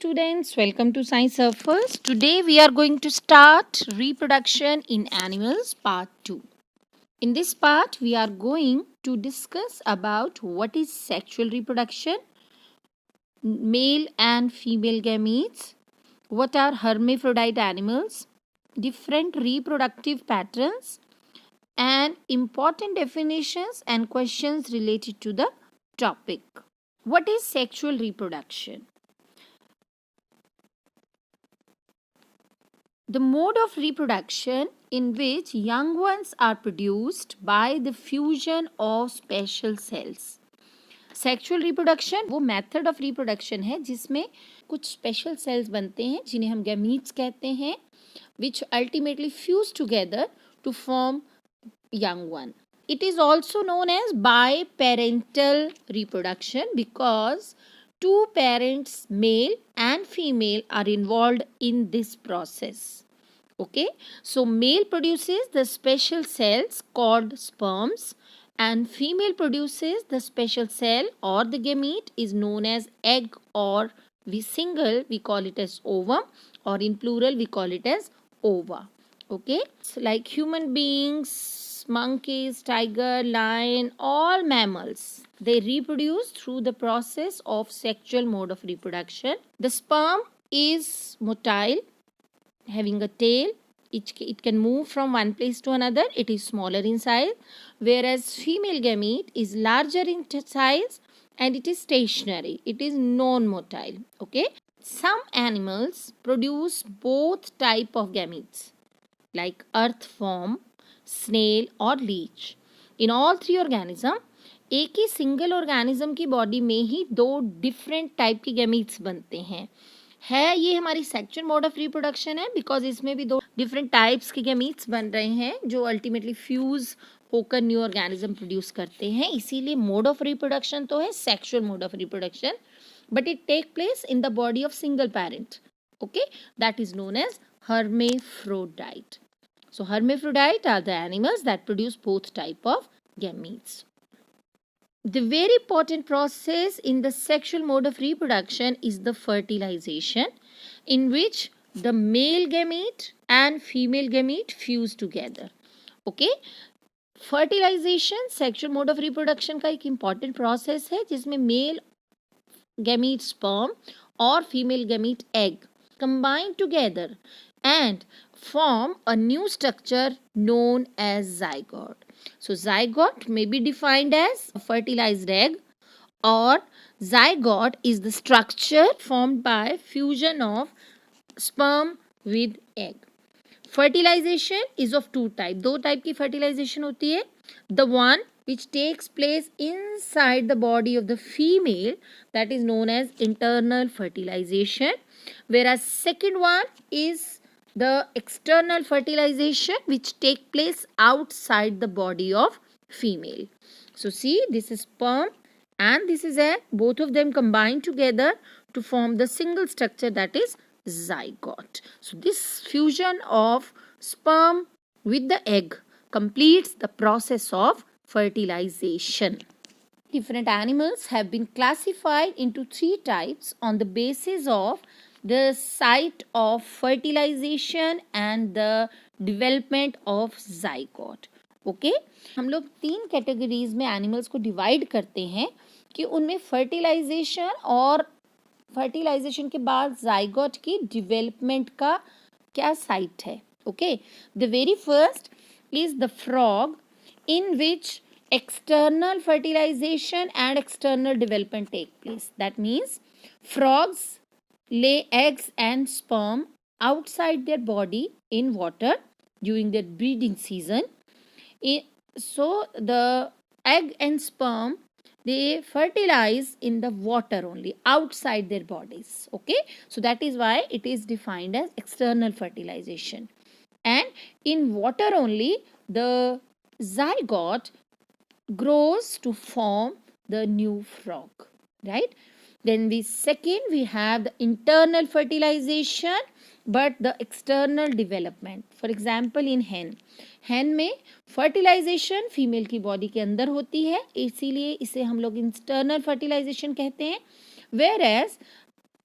students, welcome to Science Surfers. Today we are going to start reproduction in animals part 2. In this part we are going to discuss about what is sexual reproduction, male and female gametes, what are hermaphrodite animals, different reproductive patterns and important definitions and questions related to the topic. What is sexual reproduction? The mode of reproduction in which young ones are produced by the fusion of special cells. Sexual reproduction वो method of reproduction है जिसमें कुछ special cells बनते हैं जिन्हें हम gametes कहते हैं, which ultimately fuse together to form young one. It is also known as biparental reproduction because two parents, male and female, are involved in this process. Okay, so male produces the special cells called sperms and female produces the special cell or the gamete is known as egg, or we call it as ovum, or in plural we call it as ova. Okay, so like human beings, monkeys, tiger, lion, all mammals, they reproduce through the process of sexual mode of reproduction. The sperm is motile, having a tail. It can move from one place to another. It is smaller in size, whereas female gamete is larger in size and it is stationary. It is non-motile. Okay, some animals produce both type of gametes like earthworm, snail और leech. In all three organism, एक ही single organism की body में ही दो different type के gametes बनते हैं. ये हमारी सेक्सुअल मोड ऑफ रिप्रोडक्शन है बिकॉज इसमें भी दो डिफरेंट टाइप्स के गैमीट्स बन रहे हैं जो अल्टीमेटली फ्यूज होकर न्यू ऑर्गेनिज्म प्रोड्यूस करते हैं. इसीलिए मोड ऑफ रिप्रोडक्शन तो है sexual mode of reproduction, but it take place in the body of single parent. Okay, that is known as hermaphrodite. So hermaphrodite are the animals that produce both type of gametes. The very important process in the sexual mode of reproduction is the fertilization, in which the male gamete and female gamete fuse together. Okay, fertilization sexual mode of reproduction का एक important process है जिसमें male gamete sperm और female gamete egg combine together and form a new structure known as zygote. So zygote may be defined as a fertilized egg, or zygote is the structure formed by fusion of sperm with egg. Fertilization is of two type. दो type की fertilization होती है. The one which takes place inside the body of the female, that is known as internal fertilization, whereas second one is the external fertilization which take place outside the body of female. So see, this is sperm and this is egg. Both of them combine together to form the single structure that is zygote. So this fusion of sperm with the egg completes the process of fertilization. Different animals have been classified into three types on the basis of the site of fertilization and the development of zygote. Okay, हम लोग तीन categories में animals को divide करते हैं कि उनमें fertilisation और फर्टिलाइजेशन के बाद जाइगोट की डेवलपमेंट का क्या साइट है. Okay, the very first is the frog in which external fertilization and external development take place. That means frogs lay eggs and sperm outside their body in water during their breeding season. So the egg and sperm, they fertilize in the water only outside their bodies. Okay, so that is why it is defined as external fertilization, and in water only the zygote grows to form the new frog, right? Then we have the internal fertilization but the external development. For example, in hen में fertilization female की body के अंदर होती है, इसीलिए इसे हम लोग internal fertilization कहते हैं. Whereas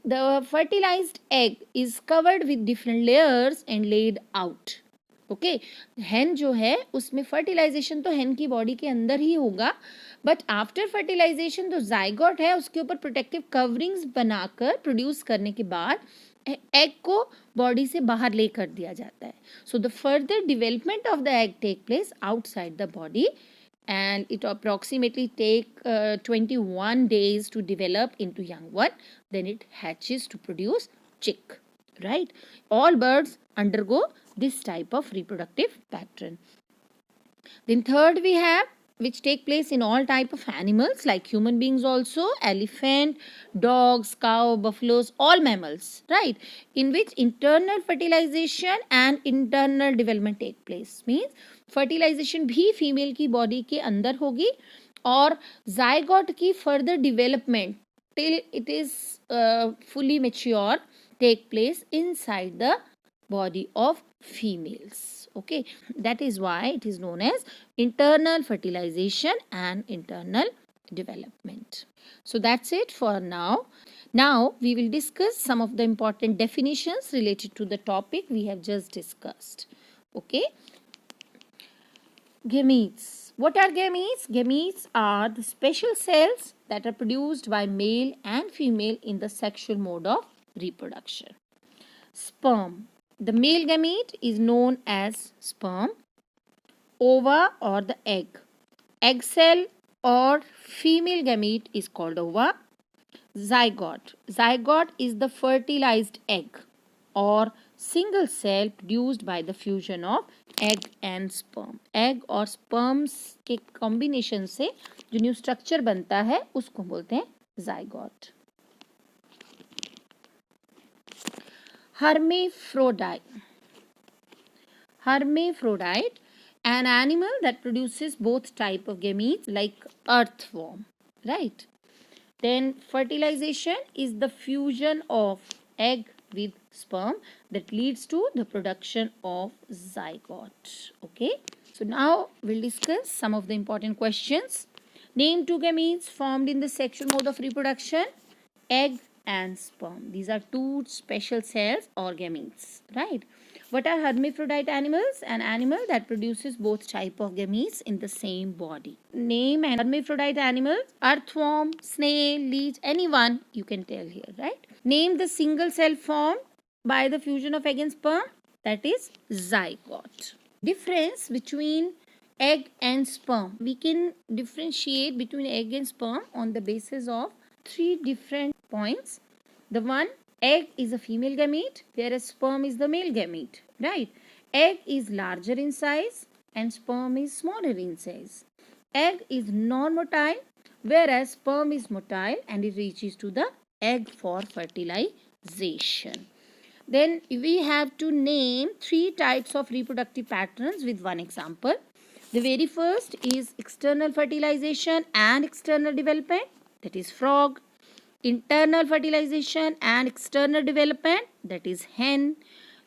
the fertilized egg is covered with different layers and laid out. Okay hen जो है उसमें फर्टिलाइजेशन तो hen की बॉडी के अंदर ही होगा, बट आफ्टर फर्टिलाइजेशन जो जाइगोट है उसके ऊपर प्रोटेक्टिव कवरिंग्स बनाकर प्रोड्यूस करने के बाद एग को बॉडी से बाहर ले कर दिया जाता है. So the further development of the egg take place outside the body and it approximately take 21 days to develop into young one. Then it hatches to produce chick, right? All birds undergo this type of reproductive pattern. Then third we have, which take place in all type of animals like human beings also, elephant, dogs, cow, buffaloes, all mammals, right? In which internal fertilization and internal development take place. Means fertilization भी female की body के अंदर होगी और zygote की further development till it is fully mature take place inside the body of females. Okay, that is why it is known as internal fertilization and internal development. So that's it for now. Now we will discuss some of the important definitions related to the topic we have just discussed. Okay, gametes. What are gametes? Gametes are the special cells that are produced by male and female in the sexual mode of reproduction. Sperm. The male gamete is known as sperm. Ova or the egg. Egg cell or female gamete is called ova. Zygote. Zygote is the fertilized egg or single cell produced by the fusion of egg and sperm. Egg और sperms के combination से जो new structure बनता है उसको बोलते हैं zygote. Hermaphrodite. Hermaphrodite, an animal that produces both type of gametes like earthworm, right? Then fertilization is the fusion of egg with sperm that leads to the production of zygote. Okay, so now we'll discuss some of the important questions. Name two gametes formed in the sexual mode of reproduction. Egg and sperm. These are two special cells or gametes, right? What are hermaphrodite animals? An animal that produces both type of gametes in the same body. Name an hermaphrodite animal. Earthworm, snail, leech, anyone you can tell here, right? Name the single cell formed by the fusion of egg and sperm. That is zygote. Difference between egg and sperm. We can differentiate between egg and sperm on the basis of three different points. The one, egg is a female gamete, whereas sperm is the male gamete, right? Egg is larger in size and sperm is smaller in size. Egg is non-motile, whereas sperm is motile and it reaches to the egg for fertilization. Then we have to name three types of reproductive patterns with one example. The very first is external fertilization and external development, that is frog. Internal fertilization and external development, that is hen.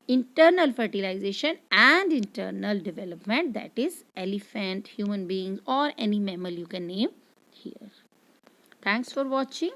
Internal fertilization and internal development, that is elephant, human beings or any mammal you can name here. Thanks for watching.